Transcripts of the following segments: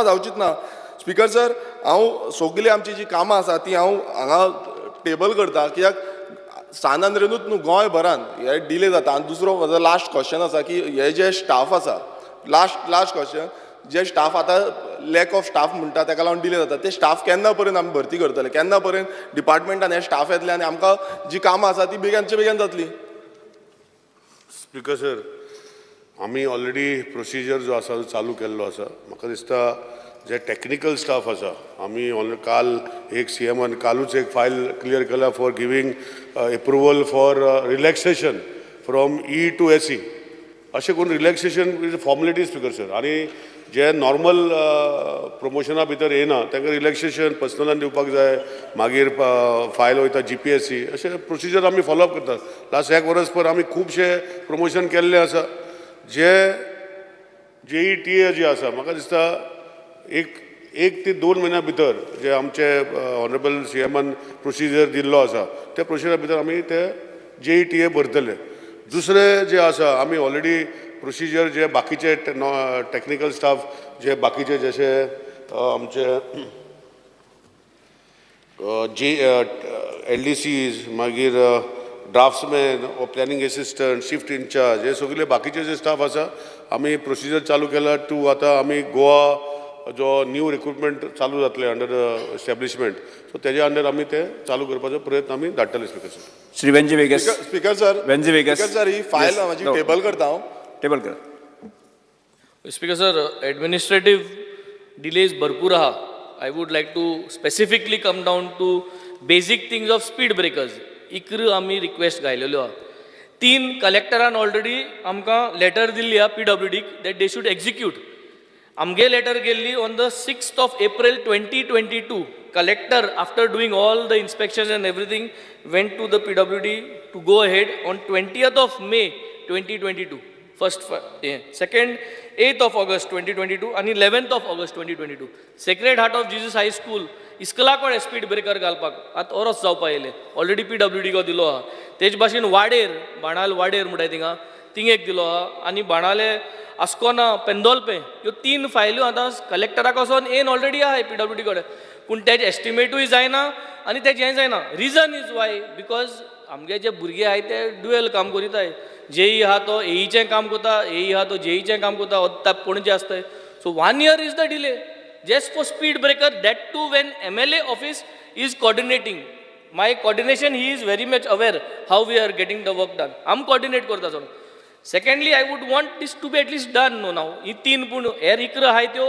जावचीच ना speaker sir. हांव सगळी आमची जी कामां आसा ती हांव हांगा टेबल करता, कित्याक सानांद्रेनूच न्हू गोंयभरान हे डिले जाता। आनी दुसरो म्हजो लास्ट क्वेश्चन आसा की हे जे स्टाफ आसा, लास्ट क्वेश्चन, जे स्टाफ आतां लॅक ऑफ स्टाफ म्हणटा ताका लागून डिले जाता, ते स्टाफ केन्ना पर्यंत आमी भरती करतले, केन्ना पर्यंत डिपार्टमेंटान हे स्टाफ येतले आनी आमकां जी कामां आसा ती बेगीनचे बेगीन जातली? स्पीकर सर, आमी ऑलरेडी प्रोसिजर जो आसा चालू केल्लो आसा। म्हाका दिसता जे टॅक्निकल स्टाफ आसा आमी काल एक CMन कालूच एक फायल क्लियर केला for giving approval for relaxation from E to SE अशें करून रिलॅक्सेशन फॉर्मेलिटी स्पीकर सर। आनी जे नॉर्मल प्रमोशना भितर येना तांकां रिलॅक्सेशन पर्सनलान दिवपाक जाय, मागीर फायल वयता GPSC, अशें प्रोसिजर आमी फॉलोअप करतात। लास्ट एक वर्सभर आमी खुबशे प्रमोशन केल्ले आसा। जे JETA जे आसा म्हाका दिसता एक ते 2 म्हयन्या भितर जे आमचे ऑनरेबल CMन प्रोसिजर दिल्लो आसा त्या प्रोसिजरा भितर आमी ते JETA भरतले। दुसरे जे आसा आमी ऑलरेडी प्रोसिजर जे बाकीचे टॅक्निकल स्टाफ जे बाकीचे जशे आमचे LDCs मागीर ड्राफ्ट्समॅन ओ प्लॅनिंग एसिस्टंट शिफ्ट इंचार्ज हे सगळे बाकीचे जे स्टाफ आसा आमी प्रोसिजर चालू केला टू आतां आमी गोवा जो न्यू रिक्रुटमेंट चालू जातले अंडर एस्टॅब्लिशमेंट, सो तेज्या अंडर आमी ते चालू करपाचो प्रयत्न आमी धाडटले speaker sir. Shri Venzy Viegas speaker sir, Venzy Viegas speaker sir, ही फायल माझी टेबल करता हांव। टेबल कर स्पीकर सर, एडमिनिस्ट्रेटिव डिलेज भरपूर आहा। I would like to specifically come down to basic things of speed breakers. इकरू आमी रिक्वेस्ट घायलेल्यो आहा। 3 कलेक्टरान ऑलरेडी आमकां लेटर दिल्ली आहा PWDक दॅट दे शूड एक्झिक्यूट। आमगे लेटर गेल्ली on the 6th of April 2022. Collector, after doing all the inspections and everything, went to the PWD to go ahead on 20th of May 2022. Second, 8th of August 2022 and 11th of August 2022. Sacred Heart of Jesus High School इस्कलाकड speed breaker घालपाक आतां ओरोस जावपा येयले। Already PWD को दिलो आहा। तेज भाशेन वाडेर बाणाल वाडेर म्हणटाय थिंगा एक दिलो आहा आनी बाणाले आस्कोना पेंदोलपे ह्यो 3 फायल्यो आतां कलेक्टराक वचोन येवन ऑलरेडी आहाय PWD कडेन, पूण तेजे एस्टिमेटूय जायना आनी तेजें हें जायना। रिजन इज वाय बिकॉज आमगे जे भुरगे आहाय ते ड्युएल काम करिताय। JEE आहा तो AEचें काम करता, AE आहा तो JEEचें काम करता, ओत्ताप पणजे आसताय। So 1 year is the delay just for speed breaker, that too when MLA office is coordinating. My coordination, he is very much aware how we are getting the work done. I'm coordinate करता सोन। Secondly, I would want this to be at least done now. ही 3 पूण हेर इकरा आहाय त्यो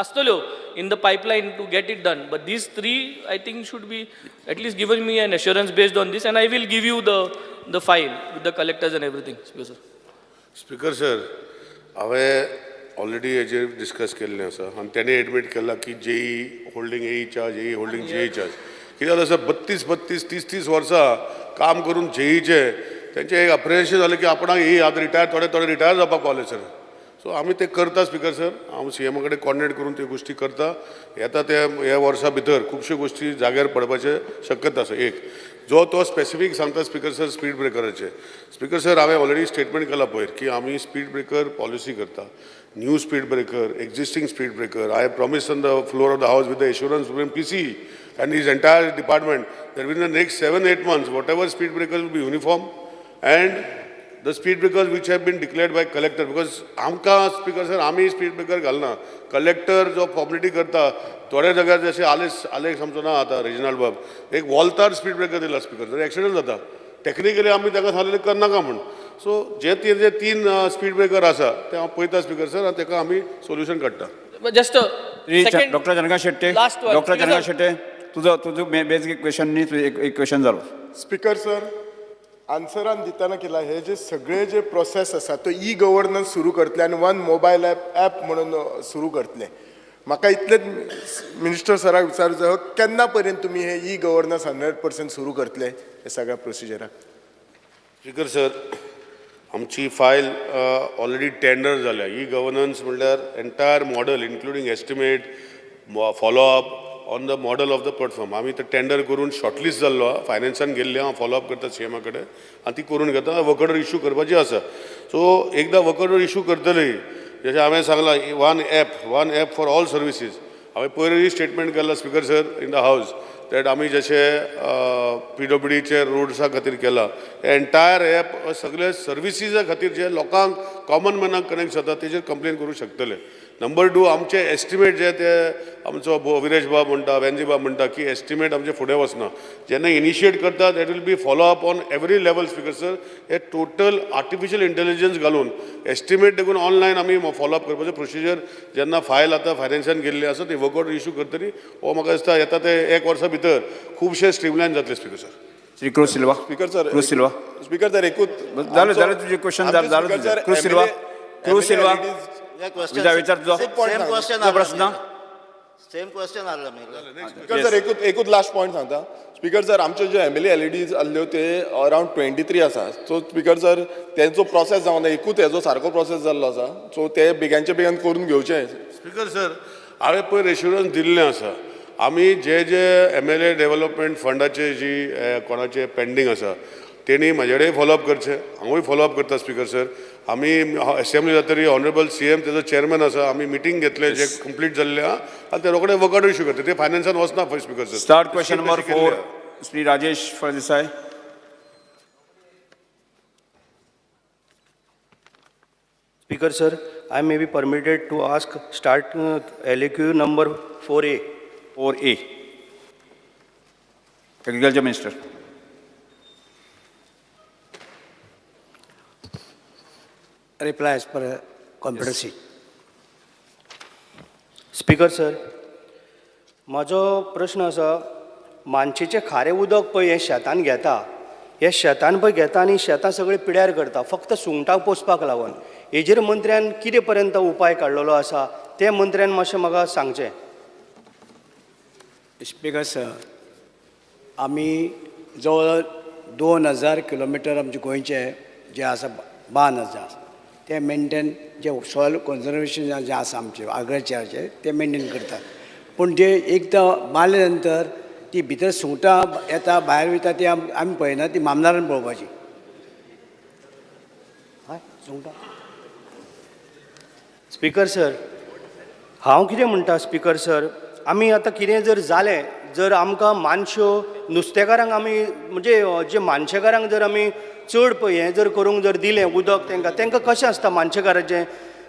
आसतल्यो in the pipeline to get it done. But these 3, I think, should be at least given me an assurance based on this, and I will give you the file with the collectors and everything, Speaker sir. Speaker sir, हांवें already हेजेर discuss केल्लें आसा आनी तेणें admit केला की JEE holding AE charge, AE holding JEE charge. कित्याक आसा 32, 30 वर्सां काम करून JEEचे तेंचें एक अप्रिशिएशन जालें की आपणाक AE आतां रिटायर थोडे रिटायर जावपाक पावले सर। सो आमी ते करता स्पीकर सर। हांव CM कडेन कॉर्डिनेट करून त्यो गोश्टी करता। येता ते ह्या वर्सा भितर खुबश्यो गोश्टी जाग्यार पडपाचे शक्यता आसा। एक जो तो स्पेसिफीक सांगता स्पीकर सर स्पीड ब्रेकराचे। स्पीकर सर, हांवें ऑलरेडी स्टेटमेंट केला पयर की आमी स्पीड ब्रेकर पॉलिसी करता, new speed breaker, existing speed breaker. I promise on the floor of the house with the assurance from PC and his entire department that within the next 7-8 months whatever speed breakers will be uniform and the speed breakers which have been declared by collector, because आमकां speaker sir आमी speed breaker घालना, collector जो formality करता। थोड्या जाग्यार जशें आलेख आमचो ना आतां रिजनल बाब एक वॉल्तार स्पीड ब्रेकर दिला स्पीकर सर, एक्सिडेंट जाता। टेक्निकली आमी ताका सांगलें करनाका म्हूण। सो जे 3 स्पीड ब्रेकर आसा ते हांव पळयता स्पीकर सर आनी ताका आमी सोल्युशन काडटा। जस्ट डॉक्टर जनका शेट्टे, डॉक्टर जनका शेट्टे, तुजो बेसिक क्वेश्चन न्ही, एक क्वेश्चन जालो। स्पीकर सर, आन्सरान दिताना केला हे जे सगळे जे प्रोसेस आसा तो गव्हर्नन्स सुरू करतले आनी 1 मोबायल ॲप म्हणून सुरू करतले। म्हाका इतलेच मिनिस्टर सराक विचारूंक जाय, केन्ना पर्यंत तुमी हे गव्हर्नन्स 100% सुरू करतले हे सगळ्या प्रोसिजराक? स्पीकर सर, आमची फायल ऑलरेडी टेंडर जाल्या। गव्हर्नन्स म्हणल्यार entire model including estimate, follow up on the model of the platform आमी ते टेंडर करून शॉर्टलिस्ट जाल्लो आहा। फायनान्सान गेल्ले हांव फॉलोअप करता CM कडेन आनी ती करून घेता। वर्क ऑर्डर इश्यू करपाची आसा। सो एकदां वर्क ऑर्डर इश्यू करतली जशें हांवें सांगलां one app for all services. हांवें पयलीं स्टेटमेंट केला स्पिकर सर इन द हावस दॅट आमी जशे PWDचे रोड्सा खातीर केला एंटायर ॲप सगळे सर्विसीजा खातीर जे लोकांक कॉमन मॅनाक कनेक्ट जाता तेजेर कंप्लेन करूंक शकतले. नंबर 2 आमचे एस्टिमेट जे ते आमचो विरेश बाब म्हणटा वेंजी बाब म्हणटा की एस्टिमेट आमचे फुडें वचना. जेन्ना इनिशिएट करता that will be follow up on every level speaker sir. हे टोटल आर्टिफिशियल इंटेलिजन्स घालून एस्टिमेट देखून ऑनलायन आमी फॉलो अप करपाचें प्रोसिजर जेन्ना फायल आतां फायनान्सान गेल्ली आसा ती वर्कआउट इश्यू करतली हो म्हाका दिसता येता ते 1 वर्सा भितर खुबशे स्ट्रीमलायन जातले स्पिकर सर. श्री क्रूज सिल्वा. स्पीकर सर क्रूज सिल्वा. स्पीकर सर एकूच झालं तुझे क्वेश्चन झालं तुझं. क्रूज सिल्वा. क्रूज सिल्वा. विचार तुझा प्रश्न. सेम क्वेश्चन आला स्पीकर सर एकूच लास्ट पॉयंट सांगता. स्पीकर सर आमचे जे MLA LEDs आसल्यो ते अरावंड 23 आसा. सो स्पीकर सर तेंचो प्रोसेस जावना एकूच हेजो सारको प्रोसेस जाल्लो आसा. सो ते बेगानचे बेगीन करून घेवचे. स्पीकर सर हांवें पयर एश्युरन्स दिल्लें आसा. आमी जे MLA डेव्हलपमेंट फंडाचे जी कोणाचे पेंडींग आसा तेणी म्हाजे कडेन फॉलोअप करचें. हांवूय फॉलोअप करता स्पीकर सर. आमी असेंब्ली जातरी ऑनरेबल CM तेजो चेअरमॅन आसा आमी मिटींग घेतले जे कंप्लीट जाल्ले आहा आनी ते रोखडे वर्कआउट इश्यू करता. ते फायनान्सान वचना पळय speaker sir. Start question number 4 Shri Rajesh Phaldesai. Speaker sir, I may be permitted to ask start LAQ number 4A. 4A. Agriculture Minister. Reply as per competency. Speaker sir, माझो प्रश्न आसा मानशेचें खारें उदक पळय हें शेतान घेता हे शेतान पळय घेता आनी शेतां सगळीं पिड्यार करता फक्त सुंगटां पोसपाक लागून. हेजेर मंत्र्यान कितें पर्यंत उपाय काडलेलो आसा ते मंत्र्यान मातशें म्हाका सांगचें. स्पीकर सर, आमी जवळ 2000 किलोमिटर आमचे गोंयचे जे आसा बांद आसा ते मेंटेन जे सॉयल कन्जर्वेशन जे आसा आमचे आग्रिकल्चराचे ते मेंटेन करतात. पूण जे एकदां बांदले नंतर ती भितर सुंगटां येता भायर वयता ती आमी पळयना ती मामदारान पळोवपाची. हय सुंगटां. स्पीकर सर, हांव कितें म्हणटा स्पीकर सर, आमी आतां कितें जर जालें जर आमकां मानश्यो नुस्तेकारांक आमी म्हणजे जे मानशेकारांक जर आमी चड पळय हें जर करूंक जर दिलें उदक तांकां कशें आसता मानशेकाराचें.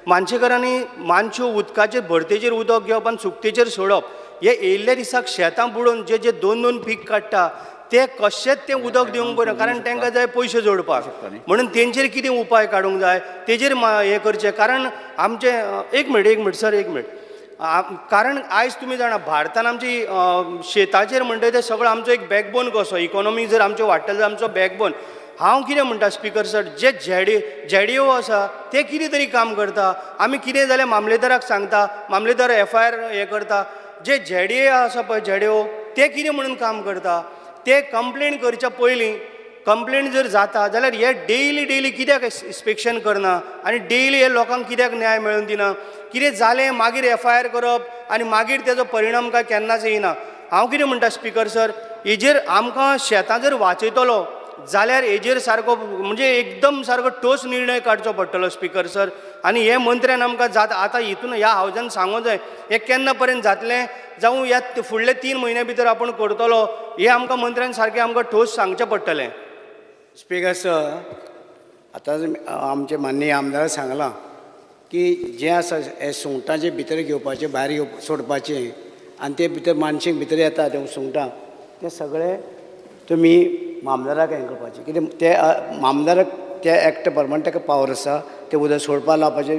मानशेकारांनी मानश्यो उदकाचे भरतेचेर उदक घेवप आनी सुकतेचेर सोडप हे येयल्ल्या दिसाक शेतां बुडोवन जे 2-2 पीक काडटा ते कशेंच तें उदक दिवंक पडना कारण तांकां जाय पयशे जोडपाक. म्हणून तेंचेर कितें उपाय काडूंक जाय तेजेर हें करचें. कारण आमचे एक मिनट सर एक मिनट. कारण आयज तुमी जाणा भारतान आमची शेताचेर म्हणटा ते सगळो आमचो एक बॅकबोन कसो इकॉनॉमी जर आमचो वाडटलो जाल्यार आमचो बॅकबोन. हांव कितें म्हणटा स्पीकर सर जे जेडीओ आसा ते कितें तरी काम करता. आमी कितें जाल्यार मामलेदाराक सांगता मामलेदार FIR हें करता. जे जेडीओ आसा पळय जेडीओ ते कितें म्हणून काम करता ते कंप्लेन करच्या पयलीं कंप्लेन जर जाता जाल्यार हे डेली कित्याक इन्स्पेक्शन करना आनी डेली हे लोकांक कित्याक न्याय मेळून दिना. कितें जालें मागीर FIR करप आनी मागीर तेजो परिणाम काय केन्नाच येना. हांव कितें म्हणटा स्पीकर सर हेजेर आमकां शेतां जर वाचयतलो जाल्यार हेजेर सारको म्हणजे एकदम सारको ठोस निर्णय काडचो पडटलो स्पीकर सर. आनी हे मंत्र्यान आमकां आतां हितून ह्या हावजान सांगूं जाय हें केन्ना पर्यंत जातलें जावं ह्या फुडले 3 म्हयन्या भितर आपण करतलो हें आमकां मंत्र्यान सारकें आमकां ठोस सांगचें पडटलें. स्पीकर सर, आतां आमचे माननीय आमदारान सांगलां की जें आसा हे सुंगटांचे भितर घेवपाचें भायर सोडपाचें आनी ते भितर मानशेक भितर येता ते सुंगटां ते सगळे तुमी मामदाराक हें करपाचें. कितें ते मामदाराक ते एक्ट प्रमाणे ताका पावर आसा ते उदक सोडपा लावपाचें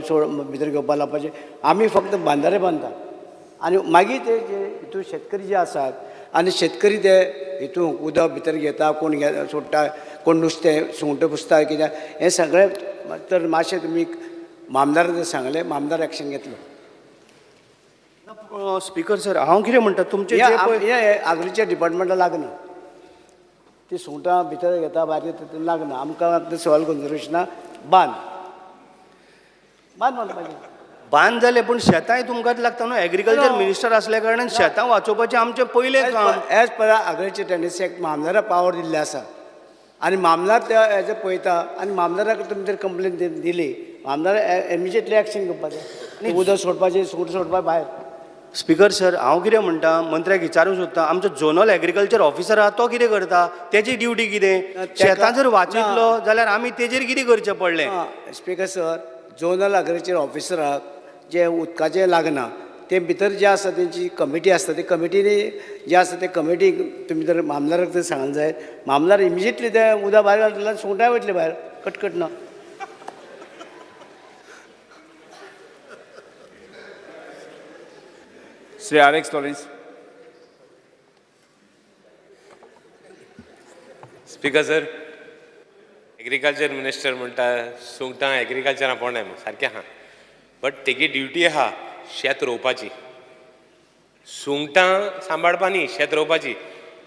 भितर घेवपा लावपाचें. आमी फक्त बांदारे बांदता आनी मागीर ते जे हितून शेतकरी जे आसात आनी शेतकरी ते हितून उदक भितर घेता कोण सोडटा कोण नुस्तें सुंगटां पुसता कित्याक हें सगळें तर मातशें तुमी मामदाराक जर सांगलें मामदार एक्शन घेतलो. स्पीकर सर हांव कितें म्हणटा तुमचें हें आग्रीच्या डिपार्टमेंटाक लागना. ती सुंगटां भितर घेता भायर तितून लागना. आमकां सॉयल कन्जर्वेशना बांद पाहिजे. बांद जालें पूण शेतांय तुमकांच लागता न्हू. एग्रीकल्चर मिनिस्टर आसल्या कारणान शेतां वाचोवपाचें आमचें पयलें काम. As per agricultural tenancy act मामदाराक पावर दिल्ले आसा आनी मामदार ते हेजे पळयता आनी मामदाराक तुमी जर कंप्लेन दिली आमदार इमिजिएटली एक्शन घेवपाचें उदक सोडपाचें सूट सोडपा भायर. स्पीकर सर हांव कितें म्हणटा मंत्र्याक विचारूंक सोदता आमचो झोनल एग्रीकल्चर ऑफिसर आहा तो कितें करता तेजी ड्युटी कितें शेतां जर वाचयतलो जाल्यार आमी तेजेर कितें करचें पडलें. स्पीकर सर झोनल एग्रीकल्चर ऑफिसराक जे उदकाचें लागना ते भितर जे आसा तेंची कमिटी आसता ते कमिटीनी जे आसा ते कमिटी तुमी जर मामदाराक जर सांगूंक जाय मामदार इमिजिएटली ते उदक भायर घालतले सुंगटां वयतले भायर कटकट ना. Shri Alex Lawrence. Speaker sir agriculture minister म्हणटा सुंगटां एग्रीकल्चरा पोंडाय म्हूण सारकें आहा बट तेगे ड्युटी आहा शेत रोवपाची सुंगटां सांबाळपा न्ही शेत रोवपाची.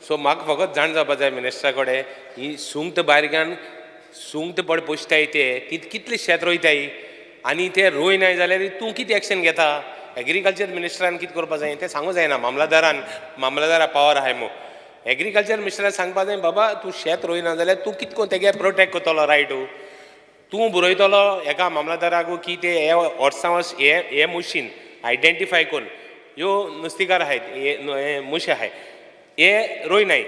सो म्हाका फकत जाण जावपा जाय मिनिस्टरा कडेन ही सुंगट भायर घेवन सुंगट पड पोसताय ते कितले शेत रोयताय आनी ते रोयनाय जाल्यार तूं कितें एक्शन घेता. एग्रीकल्चर मिनिस्टरान कितें करपा जाय तें सांगूं जायना मामलादारा पावर आहाय मो एग्रीकल्चर मिनिस्टरान सांगपा जाय बाबा तूं शेत रोयना जाल्यार तूं कितको तेगे प्रोटेक्ट करतलो रायट तूं बरयतलो एका मामलादाराक की ते वर्सां वर्स हे मशीन आयडेंटिफाय करून ह्यो नुस्तेकार आहाय हे मुशे आहाय हे रोयनाय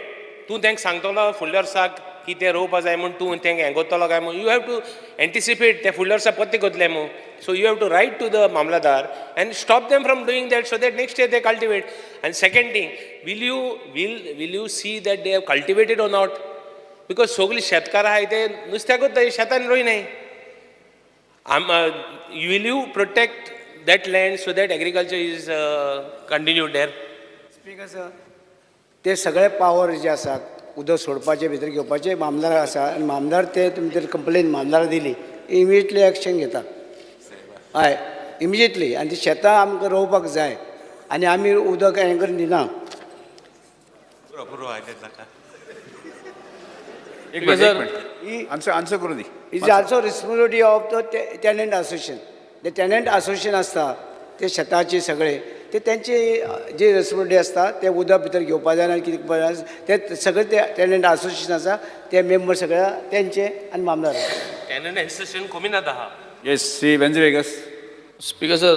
तूं तांकां सांगतलो फुडल्या वर्साक की ते रोवपा जाय म्हूण तूं तांकां हें करतलो काय म्हूण यू हॅव टू एंटिसिपेट ते फुडल्या वर्सा पत्ते करतले मू. So you have to write to the Mamlatdar and stop them from doing that so that next year they cultivate. And second thing will you see that they have cultivated or not because सगळीं शेतकार आहाय ते नुस्त्याकूच शेतान रोयनाय. Will you protect that land so that agriculture is continued there? Speaker sir ते सगळे power जे आसात उदक सोडपाचे भितर घेवपाचे मामदार आसा आनी मामदार ते तुमी जर कंप्लेन मामदार दिली इमिजिएटली एक्शन घेता. हय इमिजिएटली आनी ती शेतां आमकां रोवपाक जाय आनी आमी उदक हें करून दिना. एक मिनिट आन्सर करू दी. Is also responsibility of the tenant association. ते टेनंट असोसिएशन आसता ते शेताचे सगळे ते त्यांची जी रिस्पॉन्सिबिलिटी आसता ते उदक भितर घेवपा जाय कितें करपा जाय ते सगळे ते टेनंट असोसिएशन आसा ते मेंबर सगळ्या तेंचे आनी मामदार. टेनंट एसोसिएशन कमिनात आहा. येस श्री वेंजवेगस. स्पीकर सर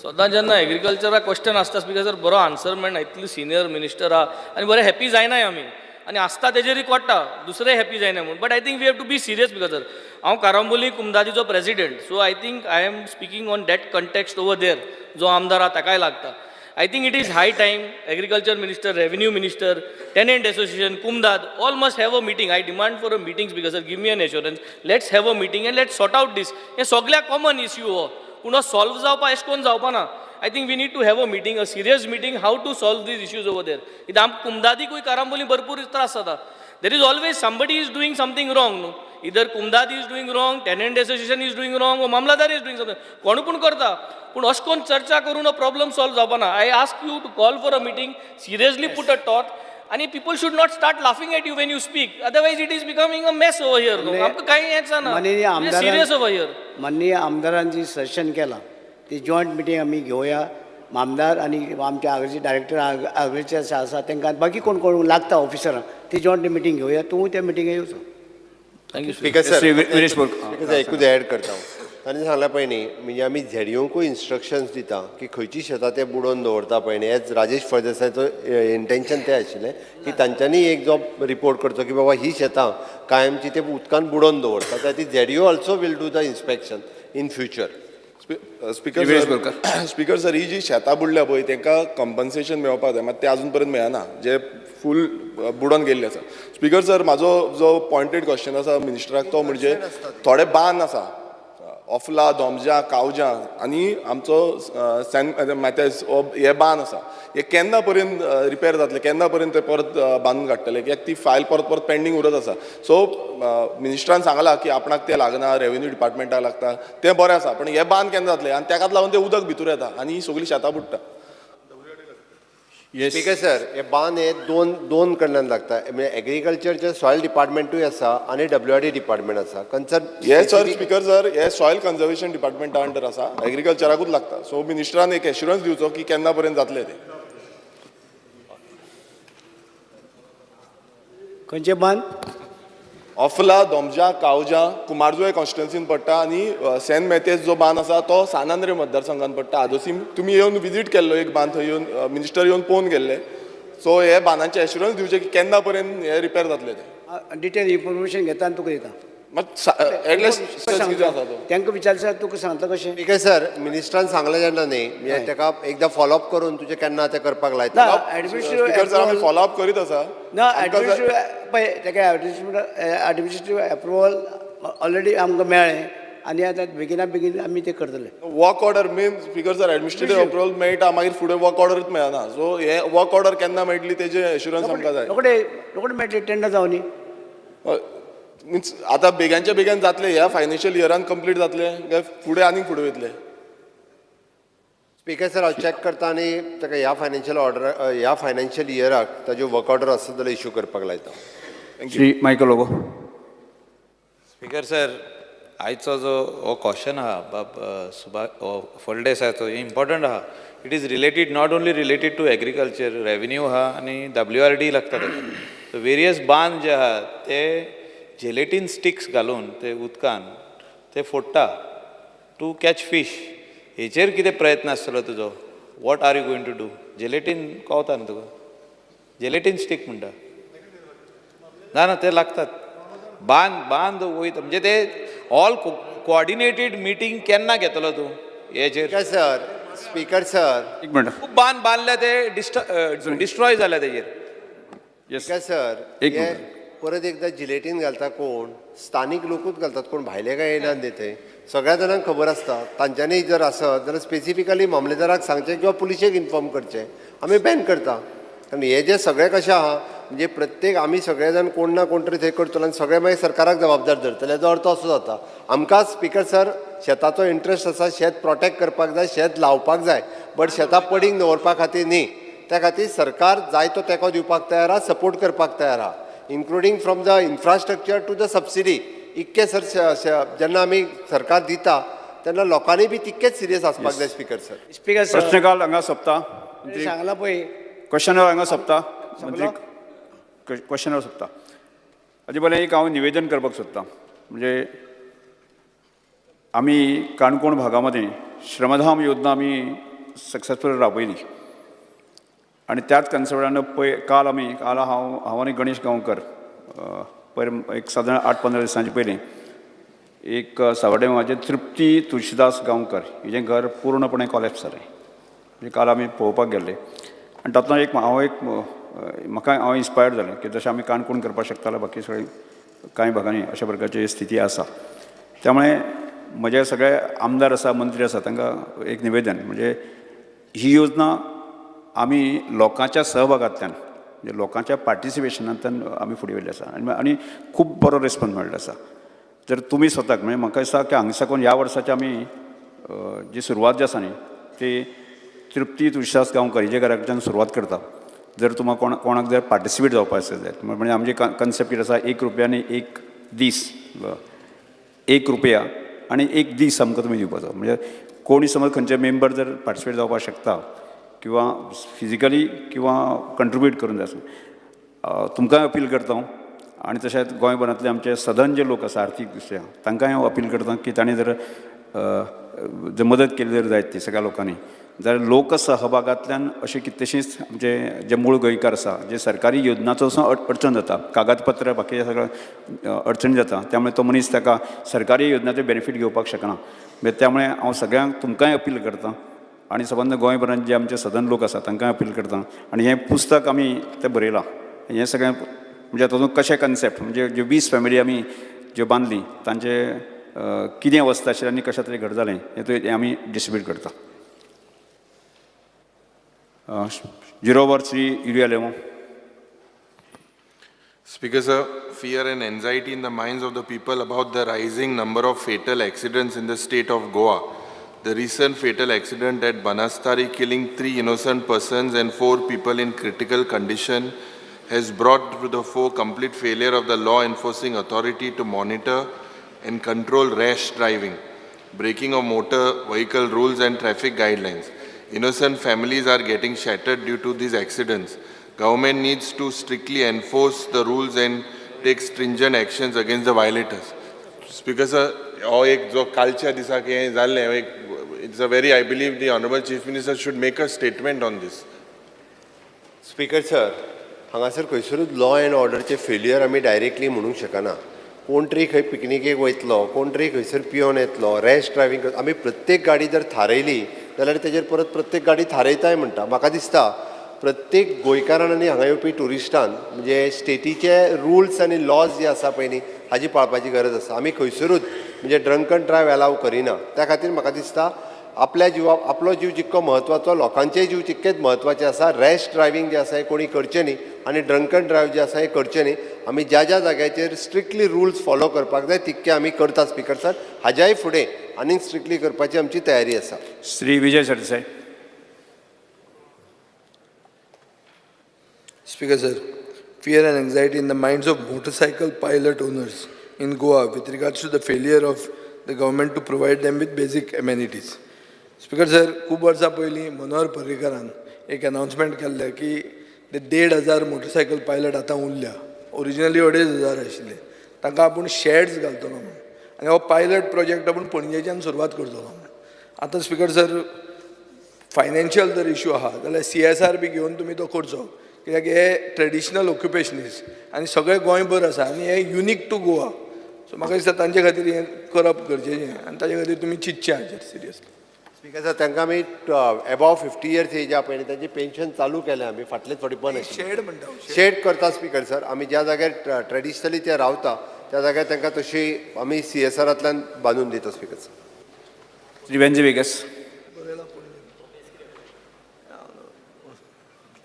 सदां जेन्ना एग्रीकल्चरा क्वेश्चन आसता स्पीकर सर बरो आन्सर मेळना इतली सिनियर मिनिस्टर आहा आनी बरे हॅपी जायनाय आमी आनी आसता तेजेरूय कोट्टा दुसरे हॅपी जायना म्हणून. But I think we have to be serious speaker sir. हांव कारांबोली कुमदादीचो president so I think I am speaking on that context over there जो आमदार आहा ताकाय लागता. I think it is high time agriculture minister revenue minister tenant association कुमदाद all must have a meeting. I demand for a meeting speaker sir give me an assurance let's have a meeting and let's sort out दीस. हे सगळ्याक common issue हो पूण हो solve जावपा अशें करून जावपा ना. I think we need to have a meeting, a serious meeting, how to solve these issues over there. It am Kumdadi koi Karamboli भरपूर त्रास जाता. There is always somebody is doing something wrong. No? Either Kumdadi is doing wrong, tenant association is doing wrong, or Mamladar is doing something. कोण पण करता. पूण अशें करून चर्चा करून प्रॉब्लेम सॉल्व जावपा ना. I ask you to call for a meeting, seriously put a thought, and people should not start laughing at you when you speak. Otherwise, it is becoming a mess over here. No? आमकां काही हेच ना. We are serious over here. माननीय आमदारांची suggestion केला ती joint meeting आमी घेवया मामदार आणि आमच्या आग्रीचे डायरेक्टर आग्रीचे आसा तांकां बाकी कोण कोण लागता ऑफिसरां ती जॉईंट मिटींग घेवया तूं त्या मिटींगेक येवचो. Thank you speaker sir Vinesh bore. एकूच ऍड करता हांव ताणें सांगला पळय न्ही म्हणजे आमी झेडीओकूय इन्स्ट्रक्शन्स दिता की खंयची शेतां ते बुडोवन दवरता पळय न्ही हेच राजेश फळदेसायचो इंटेंशन तें आशिल्लें की तांच्यांनी एक जॉब रिपोर्ट करचो की बाबा ही शेतां कायमची ते उदकान बुडोवन दवरता तर ती ZDO also will do the inspection in future. Speaker sir ही जी शेतां बुडल्या पळय तांकां कंपन्सेशन मेळपाक जाय मात ते अजून पर्यंत मेळना जे फूल बुडोवन गेल्ले आसा. स्पीकर सर म्हाजो जो पॉयंटेड क्वेश्चन आसा मिनिस्टराक तो म्हणजे थोडे बांद आसा ऑफला दोमजा कावजा आनी आमचो मॅथेस हे बांद आसा हे केन्ना पर्यंत रिपेर जातले केन्ना पर्यंत ते परत बांदून काडटले कित्याक ती फायल परत परत पेंडींग उरत आसा. सो मिनिस्टरान सांगलां की आपणाक ते लागना रेव्हेन्यू डिपार्टमेंटाक लागता तें बरें आसा पण हे बांद केन्ना जातले आनी ताकाच लागून ते उदक भितर येता आनी ही सगळीं शेतां बुडटा. स्पीकर सर हे बांद हे दोन कडल्यान लागता म्हणजे एग्रीकल्चरचे सॉयल डिपार्टमेंटूय आसा आनी WRD डिपार्टमेंट आसा कन्सर्न हे सर स्पीकर सर हे सॉयल कन्जर्वेशन डिपार्टमेंटा अंडर आसा एग्रीकल्चराकूच लागता. सो मिनिस्टरान एक एश्युरन्स दिवचो की केन्ना पर्यंत जातले ते. खंयचे बांद अफला दोमजा कावजा कुमारजुंय कॉन्स्टिट्युन्सीन पडटा आणि सेंट मॅथ्यूज जो बांद आसा तो सांद्रे मतदारसंघात पडटा आदोसीम तुमी येवन विजीट केल्लो एक बांद थंय येवन मिनिस्टर येवन पळोवन गेल्ले सो हे बांदांचे एश्युरन्स दिवचे की केन्ना पर्यंत हे रिपेर जातले ते डिटेल इन्फॉर्मेशन घेता आनी तुका दिता एटलिस्ट आसा तो तांकां विचारल्यार तुका सांगता कशें ठीक आहे सर मिनिस्टरान सांगलें जेन्ना न्ही म्हणजे ताका एकदां फॉलोअप करून तुजें केन्ना तें करपाक लायता स्पीकर सर आमी फॉलो अप करीत आसा ना एडमिनिस्ट्रेटीव पळय ताका एडमिनिस्ट्रेटीव एप्रुवल ऑलरेडी आमकां मेळ्ळें आनी आतां बेगिना बेगीन आमी तें करतले work order main speaker sir administrative approval मेळटा मागीर फुडें वर्क ऑर्डरूच मेळना सो हे वर्क ऑर्डर केन्ना मेळटली तेजे एश्युरन्स आमकां जाय रोखडे मेळटले टेंडर जावन न्ही मिन्स आतां बेग्यानच्या बेगीन जातले ह्या फायनान्शियल इयरान कंप्लीट जातले काय फुडें आनीक फुडें वयतले स्पीकर सर हांव चॅक करता आनी ताका ह्या फायनान्शियल इयराक ताज्यो वर्क ऑर्डर आसा जाल्यार इश्यू करपाक लायता Shri Michael logo speaker sir आयचो जो हो क्वेश्चन आहा बाब फुडले दिसाचो इम्पॉर्टंट आहा it is related not only related to agriculture revenue आहा आनी WRD लागता ताका वेरियस बांद जे आहा ते जेलेटीन स्टिक्स घालून ते उदकान ते फोडटा टू कॅच फीश हेचेर कितें प्रयत्न आसतलो तुजो what are you going to do gelatine कळटा न्ही तुका जेलेटीन स्टीक म्हणटा ना ते लागतात बांद वयता म्हणजे ते ऑल कोऑर्डिनेटेड मिटींग केन्ना घेतलो तूं हेचेर स्पीकर सर एक मिनट खूब बांद बांदले ते डिस्ट्रॉय जाले तेजेर स्पीकर सर एक हे मिनट. परत एकदां जिलेटीन घालता कोण स्थानीक लोकूच घालतात कोण भायले काय येयनात न्ही थंय सगळ्या जाणांक खबर आसता तांच्यांनी जर आसत जाल्यार स्पेसिफिकली मामलेदाराक सांगचें किंवा पुलिशेक इन्फॉर्म करचें आमी बॅन करता कारण हे जे सगळें कशें आहा म्हणजे प्रत्येक आमी सगळे जाण कोण ना कोण तरी थंय करतलो आनी सगळे मागीर सरकाराक जबाबदार धरतले हेजो अर्थ असो जाता आमकां स्पीकर सर शेताचो इंट्रस्ट आसा शेत प्रोटेक्ट करपाक जाय शेत लावपाक जाय बट शेतां पडींग दवरपा खातीर न्ही त्या खातीर सरकार जाय तो तेंको दिवपाक तयार आहा सपोर्ट करपाक तयार आहा including from the infrastructure to the subsidy इतके सर जेन्ना आमी सरकार दिता तेन्ना लोकांनी बी तितकेच सिरियस आसपाक जाय स्पीकर सर स्पीकर सर प्रश्नकाल हांगा सोंपता सांगला पळय क्वेश्चन हांगा सोंपता मंत्री क्वेश्चन सोंपता हाजे बरें एक हांव निवेदन करपाक सोदतां म्हणजे आमी काणकोण भागामध्ये श्रमधाम योजना आमी सक्सेसफूल राबयली आणि त्याच कन्सेप्टान काल हांव आनी गणेश गांवकर एक साधारण 8-15 दिसांचे पयलीं एक सावड्डे म्हाजे तृप्ती तुळशीदास गांवकर हिजें घर पूर्णपणे कॉलेप्स जालें म्हणजे काल आमी पळोवपाक गेल्ले आनी तातूंत हांव इन्स्पायर्ड जालें की जशें आमी काणकोण करपाक शकताले बाकी सगळे कांय भागांनी अशा प्रकारची स्थिती आसा त्यामुळे म्हजे सगळे आमदार आसा मंत्री आसा तांकां एक निवेदन म्हणजे ही योजना आमी लोकांच्या सहभागांतल्यान म्हणजे लोकांच्या पार्टिसिपेशनांतल्यान आमी फुडें व्हेल्ली आसा आनी खूब बरो रिस्पॉन्स मेळ्ळो आसा जर तुमी स्वताक म्हणजे म्हाका दिसता की हांगा साकून ह्या वर्साची आमी जी सुरवात जी आसा न्ही ती तृप्ती तुळशीदास गांवकर हेजे घराकडच्यान सुरवात करता जर तुमकां कोणाक जर पार्टिसिपेट जावपाक आसत जाय म्हणजे आमची कन्सेप्ट कितें आसा 1 रुपयानी 1 दीस 1 रुपया आनी 1 दीस आमकां तुमी दिवपाचो म्हणजे कोणी समज खंयचे मेंबर जर पार्टिसिपेट जावपाक शकता किंवा फिजिकली किंवा कंट्रिब्यूट करून जाय तुमकांय अपील करता आनी तशेंच गोंयभरांतले आमचे सदन जे लोक आसा आर्थीक दृश्ट्या तांकांय हांव अपील करता की तांणी जर मदत केली जर जायत ती सगळ्या लोकांनी जाल्यार लोकसहभागांतल्यान अशें कितलेशींच आमचे जे मूळ गोंयकार आसा जे सरकारी योजनाचो अडचण जाता कागदपत्र बाकीचे सगळं अडचणी जाता त्यामुळे तो मनीस ताका सरकारी योजनाचे बेनिफीट घेवपाक शकना त्यामुळे हांव सगळ्यांक तुमकांय अपील करता आनी सबंद गोंयभरांत जे आमचे सदन लोक आसा तांकांय अपील करता आनी हें पुस्तक आमी तें बरयलां हें सगळें म्हणजे तातूंत कशें कन्सेप्ट म्हणजे ज्यो 20 फॅमिली आमी ज्यो बांदली तांचे कितें अवस्था आशिल्ली आनी कशा तरी घर जालें हें आमी डिस्ट्रिब्यूट करता 0 ओवर श्री युरिया लेमो Speaker sir, fear and anxiety in the minds of the people about the rising number of fatal accidents in the state of Goa. The recent fatal accident at Banastari killing 3 innocent persons and 4 people in critical condition has brought to the fore complete failure of the law enforcing authority to monitor and control rash driving, breaking of motor vehicle rules and traffic guidelines. Innocent families are getting shattered due to these accidents. Government needs to strictly enforce the rules and take stringent actions against the violators. Speaker sir, हो एक जो कालच्या दिसाक हें जाल्लें, it's a very, I believe the Honorable Chief Minister should make a statement on this. Speaker sir, हांगासर खंयसरूच law end ऑर्डरचे failure आमी डायरेक्टली म्हणूंक शकना. कोण तरी खंय पिकनिकेक वयतलो, कोण तरी खंयसर पियोन येतलो, रॅश ड्रायव्हिंग करता. आमी प्रत्येक गाडी जर थारयली जाल्यार तेजेर परत प्रत्येक गाडी थारयताय म्हणटा. म्हाका दिसता प्रत्येक गोंयकारान आनी हांगा येवपी टुरिस्टान म्हणजे स्टेटीचे रुल्स आनी लॉज जे आसा पळय न्ही हाजी पाळपाची गरज आसा. आमी खंयसरूच म्हणजे ड्रंक अँड ड्रायव्ह अलाव करिना. त्या खातीर म्हाका दिसता आपल्या जिवाक आपलो जीव जितको म्हत्वाचो लोकांचेय जीव तितकेच म्हत्वाचे आसा. रॅश ड्रायव्हिंग जे आसा हें कोणी करचें न्ही आनी ड्रंक अँड ड्रायव्ह जे आसा हें करचें न्ही. आमी ज्या ज्या जाग्याचेर स्ट्रिक्टली रुल्स फॉलो करपाक जाय तितके आमी करता स्पीकर सर. हाज्याय फुडें आनीक स्ट्रिक्टली करपाची आमची तयारी आसा. Shri Vijay Sardesai. Speaker sir, fear and anxiety in the minds of motorcycle pilot owners in Goa with regards to the failure of the government to provide them with basic amenities. Speaker sir, खूब वर्सां पयलीं मनोहर पर्रीकारान एक announcement केल्लें की ते 1,500 motorcycle pilot आतां उरल्या. Originally 2,500 आशिल्ले. तांकां आपूण शेड्स घालतलो म्हण आनी हो पायलट प्रोजेक्ट आपूण पणजेच्यान सुरवात करतलो म्हण. आतां स्पीकर सर फायनान्शियल जर इश्यू आहा जाल्यार CSR बी घेवन तुमी तो करचो. कित्याक हे ट्रेडिशनल ऑक्युपेशनिस्ट आनी सगळें गोंयभर आसा आनी हे युनीक टू गोवा. सो म्हाका दिसता तांचे खातीर हें करप गरजेचें आनी ताचे खातीर तुमी चिंतचें हाचेर सिरियसली. स्पीकर सर, तांकां आमी एबाव 50 इयर्स एज पळय न्ही तांची पेन्शन चालू केल्या आमी. फाटले थोडी पण शेड म्हणटा शेड करता स्पीकर सर. आमी ज्या जाग्यार ट्रेडिशनली ते रावता त्या जाग्यार तांकां तशी आमी CSRांतल्यान बांदून दिता speaker sir. Shri Venzy Viegas.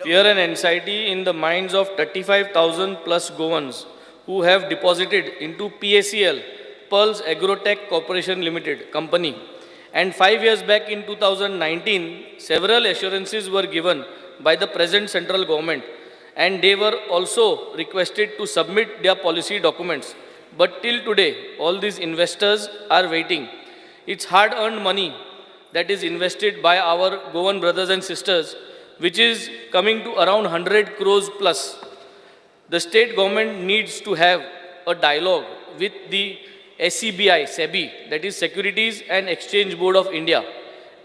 Fear and anxiety in the minds of 35,000 plus Goans who have deposited into PACL, Pearls Agrotech Corporation Limited company. And 5 years back in 2019, several assurances were given by the present central government. And they were also requested to submit their policy documents. But till today, all these investors are waiting. It's hard-earned money that is invested by our Goan brothers and sisters, which is coming to around 100 crores plus. The state government needs to have a dialogue with the SEBI, that is Securities and Exchange Board of India,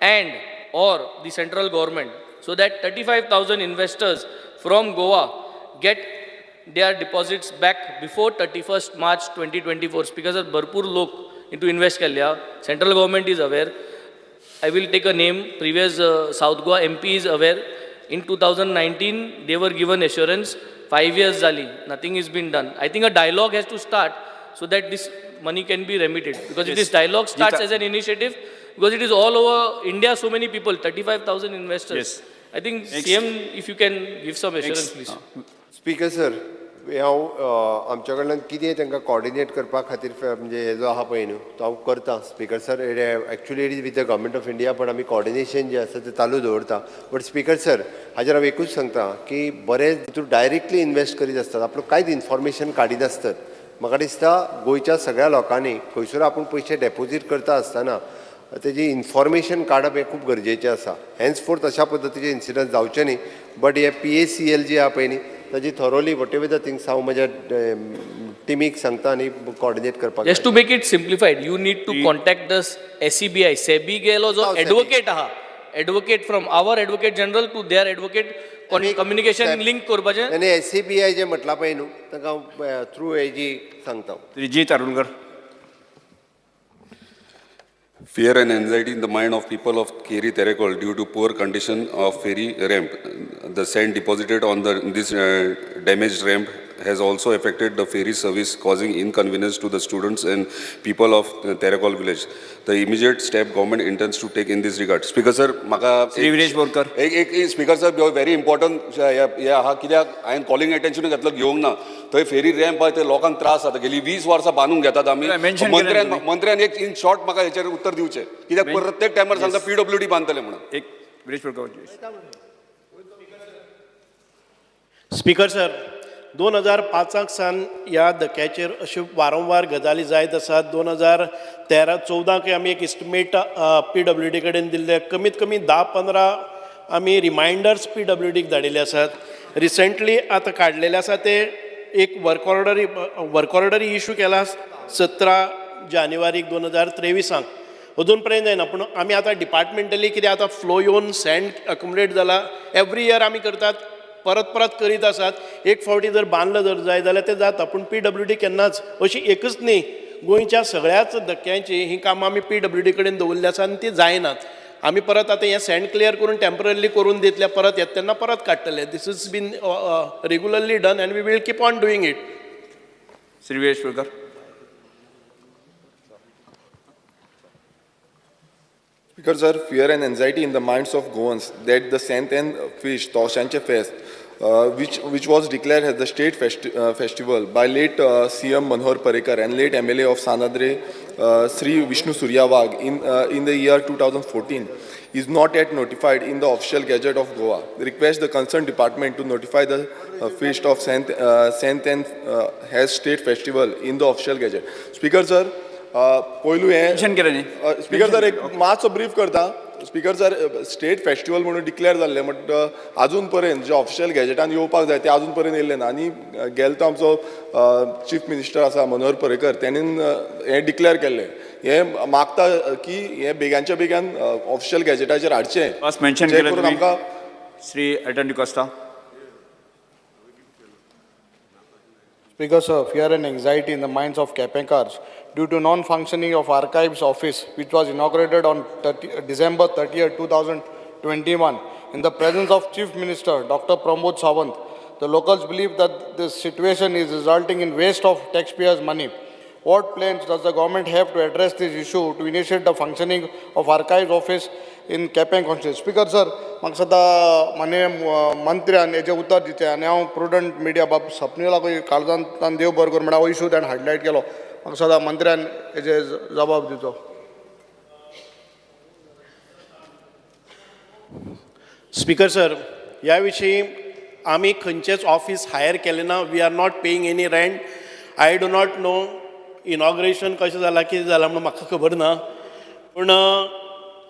and or the central government, so that 35,000 investors from Goa get their deposits back before 31st March 2024. Because bharpur lok into invest केल्या, central government is aware. I will take a name, previous South Goa MP is aware. In 2019, they were given assurance. 5 years zali, nothing has been done. I think a dialogue has to start so that this money can be remitted. Because if this dialogue starts as an initiative, because it is all over India, so many people, 35,000 investors. Yes. I think CM, if you can give some assurance, please. Speaker sir, हांव आमच्या कडल्यान कितें तांकां coordinate करपा खातीर म्हणजे हे जो आहा पळय न्हू तो हांव करता speaker sir. Actually it is with the government of India, पण आमी कॉर्डिनेशन जे आसा तें चालू दवरता. बट स्पीकर सर, हाजेर हांव एकूच सांगता की बरेच तितून डायरेक्टली इन्वेस्ट करीत आसतात, आपलो कांयच इन्फॉर्मेशन काडीनासतात. म्हाका दिसता गोंयच्या सगळ्या लोकांनी खंयसर आपूण पयशे डेपोजीट करता आसतना तेजी इन्फॉर्मेशन काडप हें खूब गरजेचें आसा. हेन्सफोर्थ अशा पद्दतीचे इन्सिडंट जावचे न्ही. बट हे PACL जे आहा पळय न्ही ताजी thoroughly what ever the things हांव म्हज्या टीमीक सांगता आनी कॉर्डिनेट करपाक. Just to make it simplified, you need to contact the SEBI गेलो जो advocate आहा, advocate from our advocate general to their advocate, communication link करपाचें. आनी SEBI जे म्हटलां पळय न्हू ताका थ्रू हेजी सांगता. श्री जी तारुलकर. Fear and anxiety in the mind of people of Kerry Terekol due to poor condition of ferry ramp. The sand deposited on this damaged ramp has also affected the ferry service, causing inconvenience to the students and people of Terekol village. The immediate step government intends to take in this regard. Speaker sir, म्हाका श्री विनेश बोरकर. एक speaker sir very important हे आहा कित्याक हांवें calling attention घेतलं घेवंक ना. थंय फेरी रॅम्प आहा ते लोकांक त्रास जाता. गेली 20 वर्सां बांदून घेतात आमी. मंत्र्यान एक इन शॉर्ट म्हाका हेचेर उत्तर दिवचें कित्याक प्रत्येक टायमार सांगता PWD बांदतले म्हणून. एक विनेश बोरकर. स्पीकर सर, 2005 सावन ह्या धक्याचेर अश्यो वारंवार गजाली जायत आसात. 2013-14 आमी एक इस्टिमेट PWD कडेन दिल्ले. कमीत कमी 10-15 आमी रिमायंडर्स PWDक धाडिल्ले आसात. रिसंटली आतां काडलेले आसा ते एक वर्क ऑर्डरी इश्यू केला 17 जानेवारी 2023 अजून पर्यंत जायना. पूण आमी आतां डिपार्टमेंटली कितें आतां फ्लो येवन सँड अक्युमुलेट जाला एवरी इयर आमी करतात, परत परत करीत आसात. एक फावटी जर बांदलं जर जाय जाल्यार तें जाता. पूण PWD केन्नाच अशी एकच न्ही, गोंयच्या सगळ्याच धक्क्यांची ही कामां आमी PWD कडेन दवरली आसा आनी ती जायनात. आमी परत आतां हें सँड क्लियर करून टेम्पररी करून दितले, परत येता तेन्ना परत काडटले. This is been regularly done and we will keep on doing it. Shri Velkar. Speaker sir, fear and anxiety in the minds of Goans that the Saint and Fish Toshanche Fest, which was declared as the state festival by late CM Manohar Parrikar and late MLA of Sanadre Sri Vishnu Surya Wag in the year 2014, is not yet notified in the official gazette of Goa. Request the concerned department to notify the feast of Saint and has state festival in the official gazette. Speaker sir, पयलू हे speaker sir एक मातसो brief करता. Speaker sir, state festival म्हणून declare जाल्ले but अजून पर्यंत जे official गॅजेटान येवपाक जाय ते अजून पर्यंत येयल्ले ना. आनी गेलो तो आमचो चीफ मिनिस्टर आसा मनोहर पर्रेकर, तेणीन हे डिक्लेअर केल्ले. हे मागता की हे बेगांच्या बेगान ऑफिशियल गॅजेटाचेर हाडचें. मेन्शन केलें आमकां Shri attorney Costa. Speaker sir, fear and anxiety in the minds of Kepenkars due to non-functioning of Archives Office, which was inaugurated on December 30th, 2021, in the presence of Chief Minister Dr. Pramod Sawant. The locals believe that this situation is resulting in waste of taxpayers' money. What plans does the government have to address this issue to initiate the functioning of Archives Office in Kepeng constituency? Speaker sir, म्हाका सदां माननीय मंत्र्यान हेजें उतर दितें आनी हांव prudent media बाब सपनीला काळजांतल्यान देव बरें करूं म्हणून हो इशू ताणें हायलायट केलो. म्हाका सदां मंत्र्यान हेजे जबाब दिवचो. स्पीकर सर, ह्या विशीं आमी खंयचेच ऑफिस हायर केलें ना. We are not paying any rent. I do not know inauguration कशें जालां कितें जालां म्हणून म्हाका खबर ना. पूण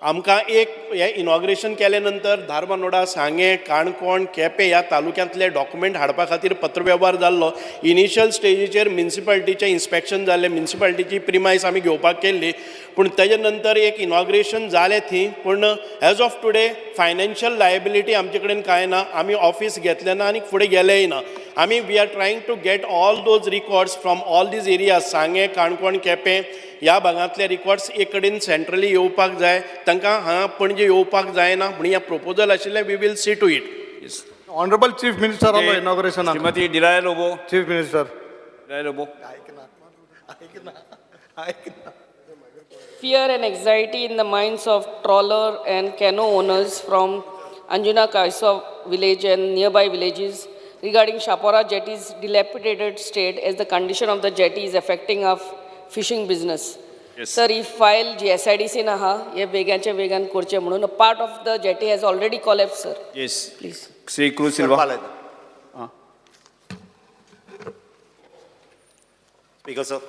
आमकां एक हे इनॉग्रेशन केले नंतर धारबांदोडा, सांगे, काणकोण, केपें ह्या तालुक्यांतले डॉक्युमेंट हाडपा खातीर पत्रव्यवहार जाल्लो. इनिशियल स्टेजीचेर म्युन्सिपाल्टीचें इन्स्पेक्शन जाल्लें, म्युन्सिपाल्टीची प्रिमायस आमी घेवपाक केल्ली. पूण तेजे नंतर एक इनॉग्रेशन जालें थंय. पूण as of today financial liability आमचे कडेन कांय ना. आमी ऑफिस घेतलें ना आनी फुडें गेलेय ना. आमी we are trying to get all those records from all these areas, Sanguem, Canacona, Quepem ह्या भागांतले रिकॉर्ड्स एक कडेन सेंट्रली येवपाक जाय. तांकां हांगा पणजे येवपाक जायना म्हणून हें प्रोपोजल आशिल्लें. We will see to it. Honorable Chief Minister of the inauguration. Shrimati Delilah Lobo. Chief Minister. Delilah Lobo. Fear and anxiety in the minds of trawler and canoe owners from Anjuna Kaisa village and nearby villages regarding Chapora jetty's dilapidated state as the condition of the jetty is affecting our fishing business. Yes. Sir, if file GSIDC na ha, ye veganche vegan kurche म्हणून a part of the jetty has already collapsed, sir. Yes. Please. Shri Cruz Silva. Speaker sir,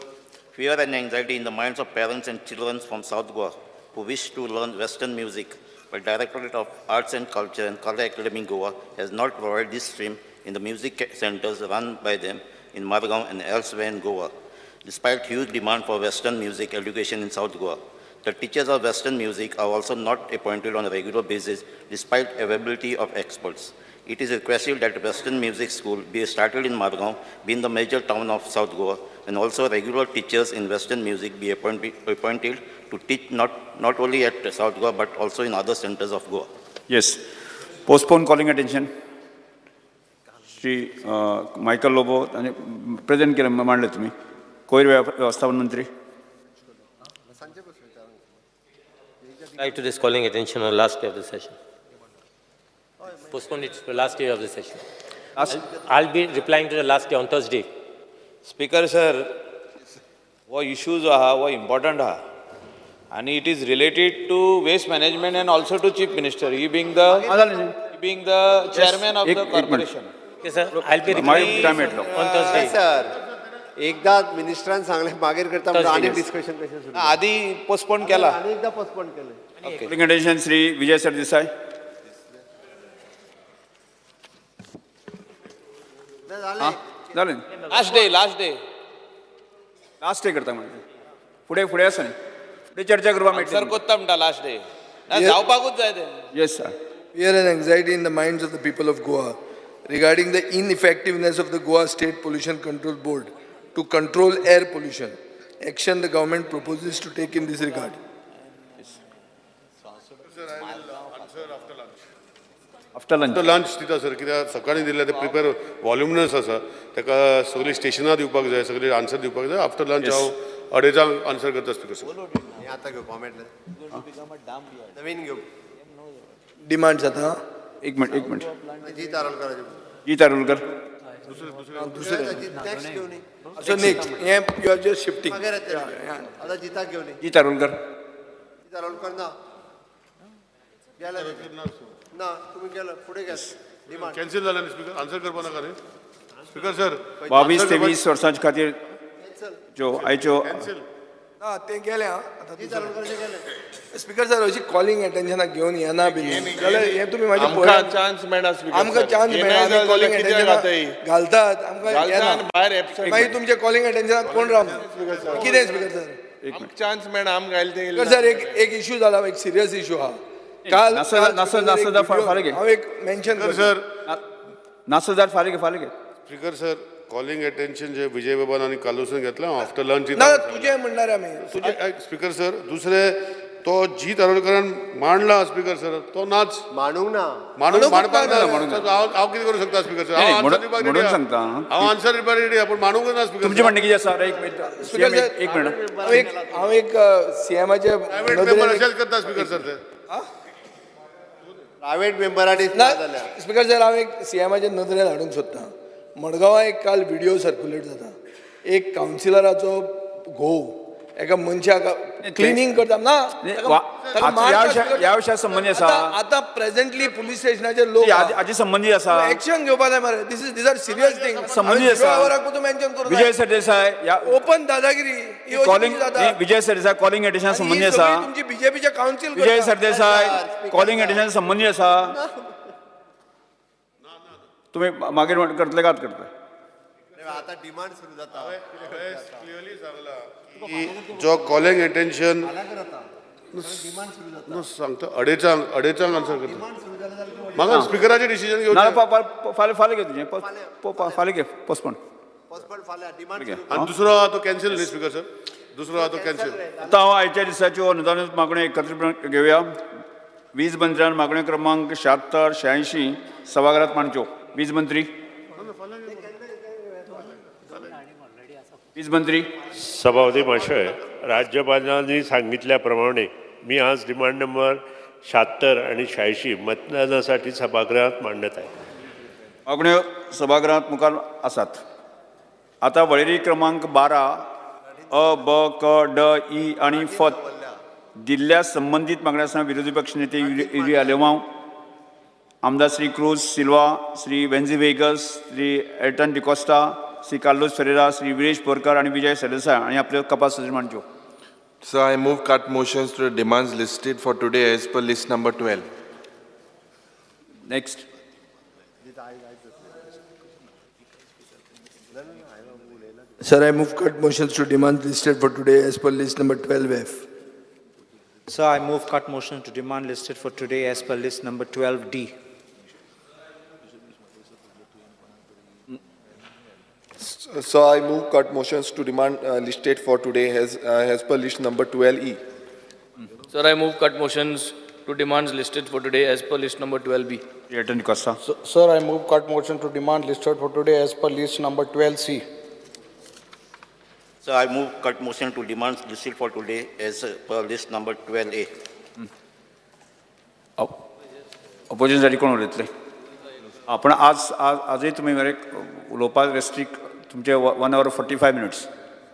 fear and anxiety in the minds of parents and children from South Goa who wish to learn Western music, but Directorate of Arts and Culture and Kala Academy Goa has not provided this stream in the music centers run by them in Margaon and elsewhere in Goa. Despite huge demand for Western music education in South Goa, the teachers of Western music are also not appointed on a regular basis despite availability of experts. It is requested that Western Music School be started in Margaon, being the major town of South Goa, and also regular teachers in Western music be appointed to teach not only at South Goa but also in other centers of Goa. Yes. Postpone calling attention. Shri Michael Lobo आणि present केलं मांडले तुम्ही. कोयर व्यवस्थापन मंत्री. Right to this calling attention on the last day of the session. Postpone it to the last day of the session. I'll be replying to the last day on Thursday. Speaker sir, वो issues आहा वो important आहा, and it is related to waste management and also to Chief Minister. He being the chairman of the corporation. Okay sir, I'll be replying on Thursday. Sir एकदा मिनिस्टरान सांगले मागीर करता म्हणजे आनी डिस्कशन कशें सुरू. आधी पोस्टपोन केला. आनी एकदा पोस्टपोन केले. Calling attention Shri Vijay Sardesai. जालें लास्ट डे लास्ट डे करता म्हणजे फुडें फुडें आसा न्ही फुडें चर्चा करपाक सर मेळटली कोत्ता म्हणटा लास्ट डे जावपाकूच जाय ते yes sir Fear and anxiety in the minds of the people of Goa regarding the ineffectiveness of the Goa State Pollution Control Board to control air pollution. Action the government proposes to take in this regard. After lunch lunch दिता sir कित्याक सकाळीं दिल्ले ते prepare वॉल्युमिनस आसा ताका सगळीं स्टेशनां दिवपाक जाय सगळी आन्सर दिवपाक जाय आफ्टर लंच हांव 2:30 आन्सर करता स्पीकर सर आतां घेवपा मेळटलें नवीन घेवप Demands आता एक मिनट जी तारोलकराची जी तारुलकर नेक्स्ट घेवन न्ही So next, you are just shifting. मागीर आतां जिताक घेवन न्ही जी तारुलकर जी तारोलकर ना गेला ना तुमी गेला फुडें गेला डिमांड कॅन्सील जालें न्ही स्पीकर आन्सर करपा नाका न्ही स्पीकर सर 22 ते 20 वर्सांच्या खातीर ज्यो आयच्यो ना ते गेले जी तारोलकराचे गेले स्पीकर सर अशी कॉलिंग अटेन्शनाक घेवन येना बी जाल्यार हे तुमी म्हाजे आमकां चान्स मेळना स्पीकर आमकां चान्स मेळना कॉलिंग अटेन्शनाक घालतात आमकां येना भायर एबसेंट मागीर तुमचे कॉलिंग अटेन्शनाक कोण रावना कितें स्पीकर सर आमकां चान्स मेळना आम घायल ते स्पीकर सर एक इश्यू जाला एक सिरियस इश्यू आहा काल नासदार फाल्यां घे हांव एक मेन्शन करता सर नासदार फाल्यां घे स्पीकर सर कॉलिंग अटेन्शन जे विजय बाबान आनी कालूसन घेतलें आफ्टर लंच ना तुजें म्हणणार आमी स्पीकर सर दुसरे तो जी तारोलकरान मांडला स्पीकर सर तो नाच मानूंक ना मांडपाक ना हांव कितें करूं शकता स्पीकर सर म्हणून सांगता हांव आन्सर दिवपाक रेडी पूण मानूंकच ना स्पीकर तुमचें म्हणणें कितें आसा एक मिनट एक मिनट हांव एक सीएमाचे प्रायवेट मेंबर अशेंच करता स्पीकर सर ते प्रायवेट मेंबरांनी जाल्यार स्पीकर सर हांव एक सीएमाचे नदरेन हाडूंक सोदतां मडगांवां एक काल व्हिडिओ सर्क्युलेट जाता एक कावन्सिलराचो घोव एका मनशाक क्लिनिंग करता ना ह्या विशयाक संबंधी आसा आतां प्रेझेंटली पुलीस स्टेशनाचे लोक हाजी संबंधी आसा एक्शन घेवपा जाय मरे दीज आर सिरियस थिंग संबंधी आसा मेन्शन करूं विजय सरदेसाय ओपन दादागिरी calling Vijay Sardesai calling addition संबंधी आसा तुमची बीजेपीचे council Vijay Sardesai calling addition संबंधी आसा तुम्ही मागीर करतले कात करतले आतां डिमांड सुरू जाता क्लियरली सांगला की जो कॉलिंग अटेन्शन सांगता अडेचांक आन्सर करता म्हाका स्पीकराचें डिसिजन घेवचें फाल्यां घे तुजें फाल्यां घे पोस्टपोन फाल्यां डिमांड आनी दुसरो आहा तो कॅन्सील न्ही स्पीकर सर दुसरो आहा तो कॅन्सील आतां हांव आयच्या दिसाच्यो अनुदानीत मागण्यो एकत्रीत घेवया वीज मंत्र्यान मागण्यो क्रमांक 76 86 सभागृहात मांडच्यो वीज मंत्री वीज मंत्री सभापती महाशय राज्यपालांनी सांगितल्या प्रमाणे मी आज डिमांड नंबर 76 आणि 86 मतदानासाठी सभागृहात मांडत आहे मागण्यो सभागृहात मुखार आसात आता वळेरी क्रमांक 12 अ ब क ड ई आणि फ दिल्ल्या संबंधित मागण्यांसह विरोधी पक्ष नेते युरी आलेमांव आमदार श्री क्रूज सिल्वा श्री वेन्झी वेगस श्री एल्टन डिकोस्टा श्री कार्लोस फेरेरा श्री विरेश बोरकर आणि विजय सरदेसाय आणि आपले कपास मांडच्यो So I move cut motions to the demands listed for today as per list number 12. Next Sir, I move cut motions to demands listed for today as per list number 12F. Sir, I move cut motion to demand listed for today as per list number 12D. So I move cut motions to demand listed for today as per list number 12E. Sir, I move cut motions to demands listed for today as per list number 12B. Elton D'Costa Sir, I move cut motion to demand listed for today as per list number 12C. So I move cut motion to demands listed for today as per list number 12A. ऑपोजिशनसाठी कोण उलयतले आपण आजय तुम्ही मरे उलोवपाक restrict तुमचे 1 hour 45 minutes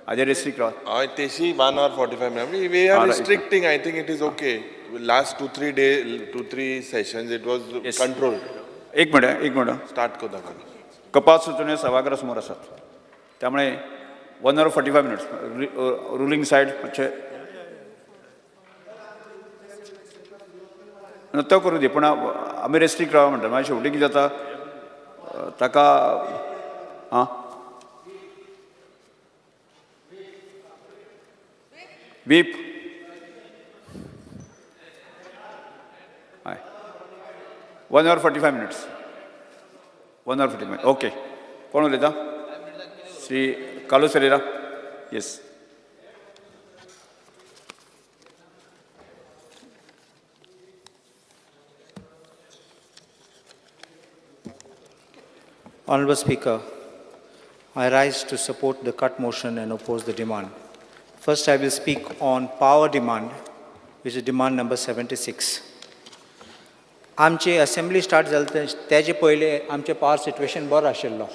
आजे restrict Rao Teshi 1 hour 45 minutes. We are restricting. I think it is okay. Last 2-3 sessions it was controlled. एक minute Start कोदा कपात सुचोवण्यो सभागृहा समोर आसात त्यामुळे 1 hour 45 minutes रुलींग सायड मातशें तो करूं दी पूण आमी रेस्ट्रिक्ट रावा म्हणटा मागीर शेवटी कितें जाता ताका आं Beep. Hi. 1 hour 45 minutes. 1 hour 45 minutes. Okay. कोण उलयता? Shri कालोस Pereira. Yes. Honorable Speaker, I rise to support the cut motion and oppose the demand. First, I will speak on power demand, which is demand number 76. आमची assembly start जाली तेजे पयले आमचे power situation बरो आशिल्लो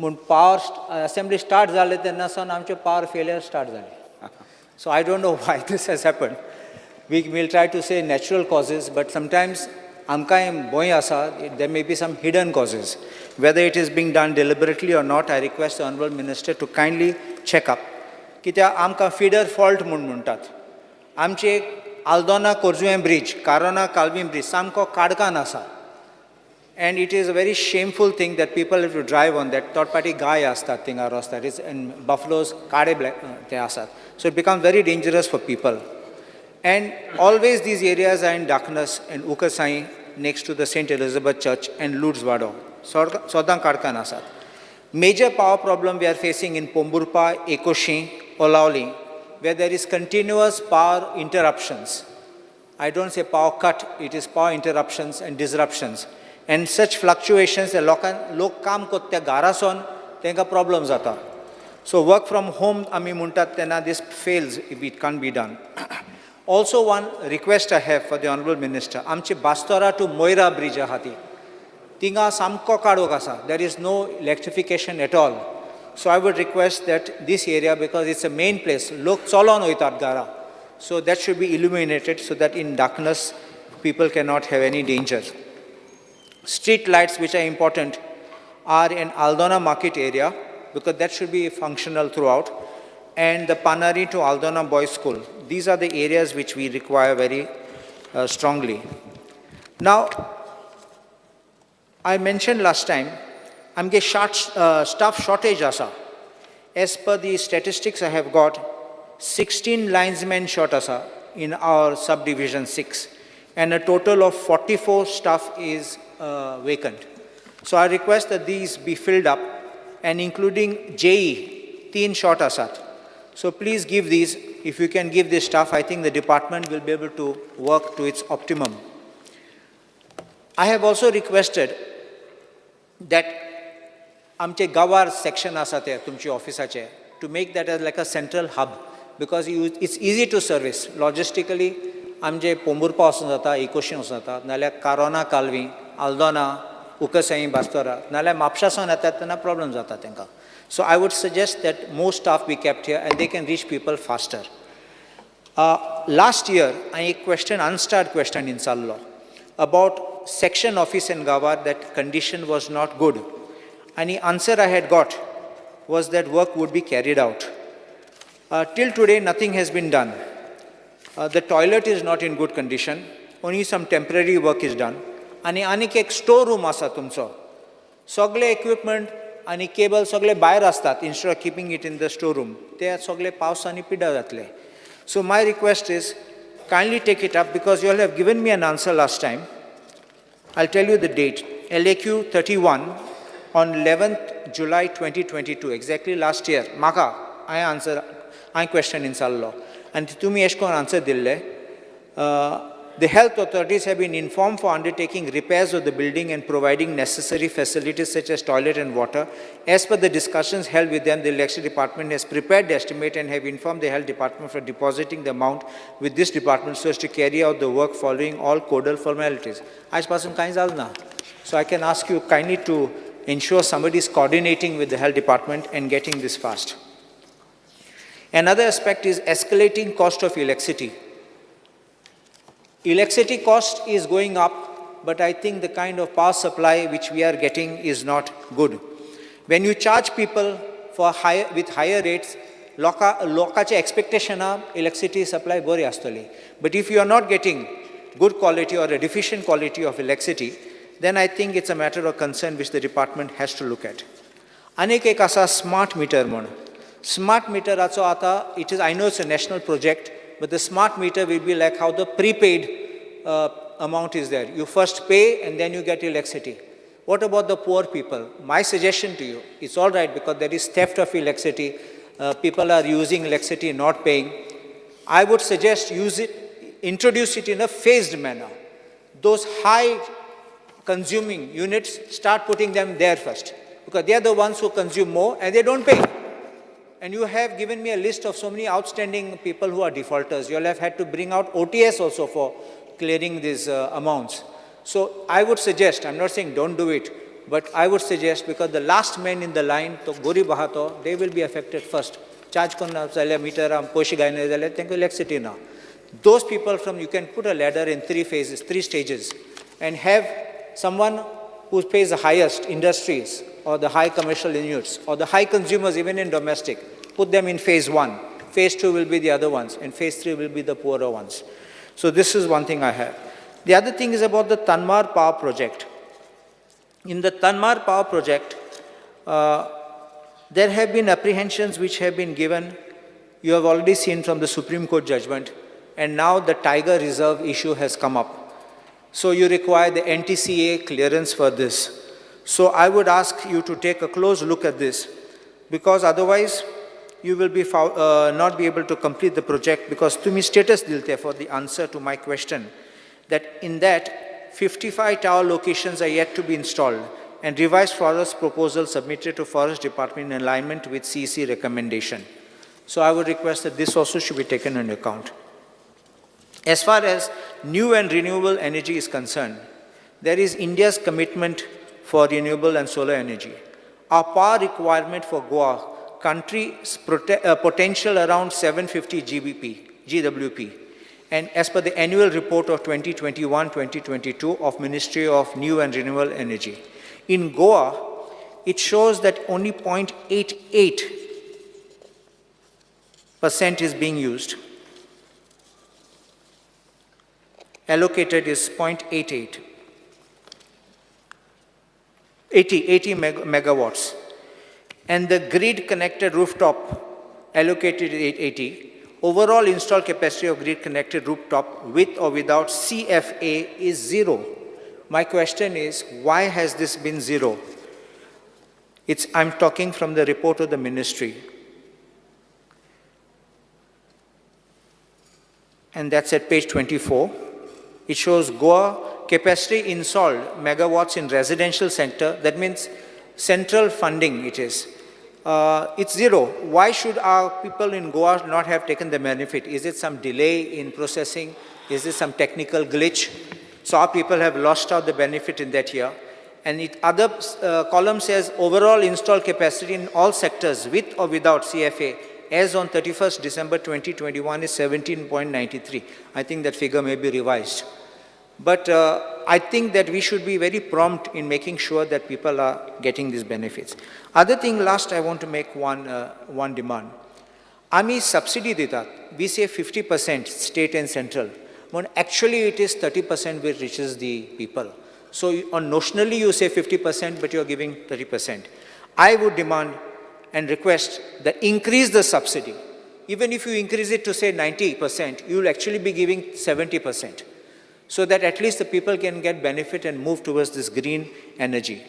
म्हूण पावर असेंब्ली स्टार्ट जाले तेन्ना सावन आमचे पावर फेलियर स्टार्ट जाले so I don't know why this has happen we will try to say natural causes but sometimes आमकांय भंय आसा there may be some hidden causes whether it is being done deliberately or not I request the honourable minister to kindly check up कित्याक आमकां feeder fault म्हूण म्हणटात आमचे Aldona Corjuem bridge Carona Calvim bridge सामको काडकान आसा and it is a very shameful thing that people have to drive on that third party guy astat thing or that is and buffaloes kade black they asat so it becomes very dangerous for people and always these areas are in darkness and Ukasai next to the St. Elizabeth Church and Ludswado sodan kadkan asat major power problem we are facing in Pomburpa Ekoshi Olauli where there is continuous power interruptions I don't say power cut it is power interruptions and disruptions and such fluctuations the lok काम कोत्या घरासून तांकां problem जाता so work from home आमी म्हणटात तेन्ना this fails if it can't be done also one request I have for the honorable minister आमची बास्तोरा to Moira bridge आहा ती थिंगा सामको काडोक आसा there is no electrification at all so I would request that this area because it's a main place lok चलोन वयतात घरा so that should be illuminated so that in darkness people cannot have any danger Street lights which are important are in Aldona market area because that should be functional throughout and the Panari to Aldona boys school. These are the areas which we require very strongly. Now, I mentioned last time, I'm getting staff shortage asa. As per the statistics I have got, 16 linesmen short asa in our subdivision 6 and a total of 44 staff is vacant. So I request that these be filled up and including JE, 3 short asat. So please give these, if you can give this staff, I think the department will be able to work to its optimum. I have also requested that amche Gawar section asate, tumchi office to make that as like a central hub because it's easy to service. Logistically, आमचे पोंबुरपा वचून जाता इकोशी वचून जाता नाल्यार कारोना कालवी आल्दोना उकसाई बास्तोरा नाल्यार म्हापशासून येतात तेन्ना प्रॉब्लम जाता तांकां so I would suggest that more staff be kept here and they can reach people faster last year हांवें एक क्वेश्चन अनस्टार्ड क्वेश्चन विचारलो अबाउट सेक्शन ऑफिस इन गांवार that condition was not good आनी answer I had got was that work would be carried out till today nothing has been done the toilet is not in good condition, only some temporary work is done. आणि आनीक एक store room आसा तुमचो सगळे equipment आनी cable सगळे भायर आसतात instead of keeping it in the store room ते सगळे पावसांनी पिड्यार जातले so my request is kindly take it up because you have given me an answer last time I tell you the date LAQ 31 on 11th July 2022 exactly last year म्हाका हांवें question विचारलो and तुमी S कोन answer दिल्ले the health authorities have been informed for undertaking repairs of the building and providing necessary facilities such as toilet and water. As per the discussions held with them, the election department has prepared the estimate and have informed the health department for depositing the amount with this department so as to carry out the work following all codal formalities. So I can ask you kindly to ensure somebody is coordinating with the health department and getting this fast. Another aspect is escalating cost of electricity. Electricity cost is going up, but I think the kind of power supply which we are getting is not good. When you charge people for with higher rates, lokache expectation of electricity supply bori astoli. But if you are not getting good quality or a deficient quality of electricity, then I think it's a matter of concern which the department has to look at. Anek ek asa smart meter mon. Smart meter also ata, it is, I know it's a national project, but the smart meter will be like how the prepaid amount is there. You first pay and then you get electricity. What about the poor people? My suggestion to you, it's all right because there is theft of electricity. People are using electricity, not paying. I would suggest introduce it in a phased manner. Those high consuming units, start putting them there first, because they are the ones who consume more and they don't pay. And you have given me a list of so many outstanding people who are defaulters. You'll have had to bring out OTS also for clearing these amounts. So I would suggest, I'm not saying don't do it, but I would suggest, because the last man in the line, to Gori Bahato, they will be affected first. Charge konna zale meter am poshi gaine zale tenko electricity na. Those people you can put a ladder in 3 phases, 3 stages, and have someone who pays the highest, industries, or the high commercial units, or the high consumers even in domestic, put them in phase 1. Phase 2 will be the other ones, and phase 3 will be the poorer ones. So this is one thing I have. The other thing is about the Tanmar Power Project. In the Tanmar Power Project, there have been apprehensions which have been given. You have already seen from the Supreme Court judgment, and now the Tiger Reserve issue has come up. So you require the NTCA clearance for this. So I would ask you to take a close look at this, because otherwise you will be not be able to complete the project, because to me status dilte for the answer to my question, that in that 55 tower locations are yet to be installed, and revised forest proposal submitted to Forest Department in alignment with CEC recommendation. So I would request that this also should be taken into account. As far as new and renewable energy is concerned, there is India's commitment for renewable and solar energy. Our power requirement for Goa, country's potential around 750 GWP. And as per the annual report of 2021-2022 of Ministry of New and Renewable Energy, in Goa, it shows that only 0.88% is being used. Allocated is 0.88. 80 megawatts. And the grid connected rooftop allocated is 80. Overall installed capacity of grid connected rooftop with or without CFA is 0. My question is, why has this been 0? I'm talking from the report of the ministry. And that's at page 24. It shows Goa capacity installed megawatts in residential sector. That means central funding it is. It's 0. Why should our people in Goa not have taken the benefit? Is it some delay in processing? Is it some technical glitch? So our people have lost out the benefit in that year. And other column says overall installed capacity in all sectors with or without CFA as on 31st December 2021 is 17.93. I think that figure may be revised. But I think that we should be very prompt in making sure that people are getting these benefits. Other thing, last I want to make one demand. Ami subsidy deta, we say 50% state and central, but actually it is 30% which reaches the people. So notionally you say 50%, but you are giving 30%. I would demand and request that increase the subsidy. Even if you increase it to say 90%, you will actually be giving 70%. So that at least the people can get benefit and move towards this green energy.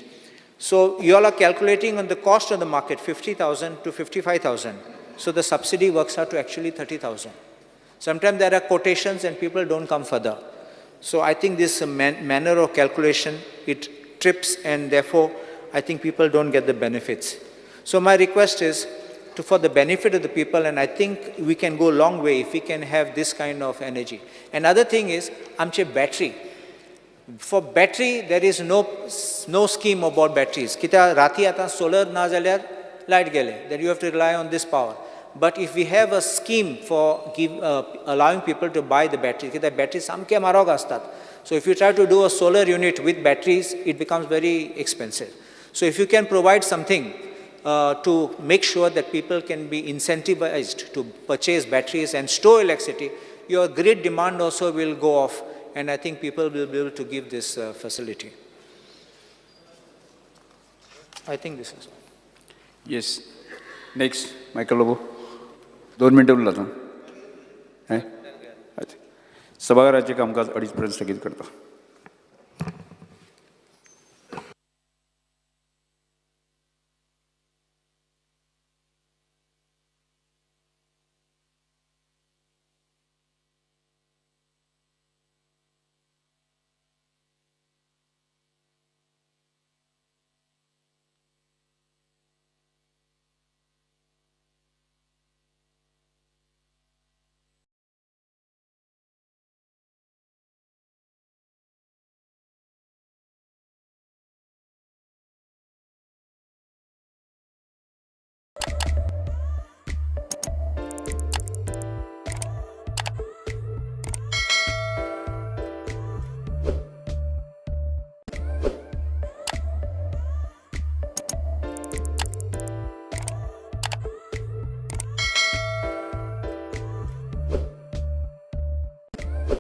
So you all are calculating on the cost of the market, 50,000 to 55,000. So the subsidy works out to actually 30,000. Sometimes there are quotations and people don't come further. So I think this manner of calculation, it trips, and therefore I think people don't get the benefits. So my request is for the benefit of the people, and I think we can go a long way if we can have this kind of energy. Another thing is, amche battery. For battery, there is no scheme about batteries. Kita rati ata solar na jalyar light gele, then you have to rely on this power. But if we have a scheme for allowing people to buy the batteries, kita batteries samke marog astat. So if you try to do a solar unit with batteries, it becomes very expensive. So if you can provide something to make sure that people can be incentivized to purchase batteries and store electricity, your grid demand also will go off, and I think people will be able to give this facility. I think this is. Yes. Next, Michael Lobo. 2 minutes. सभागृहाचे कामकाज 2:30 पर्यंत स्थगित करतो.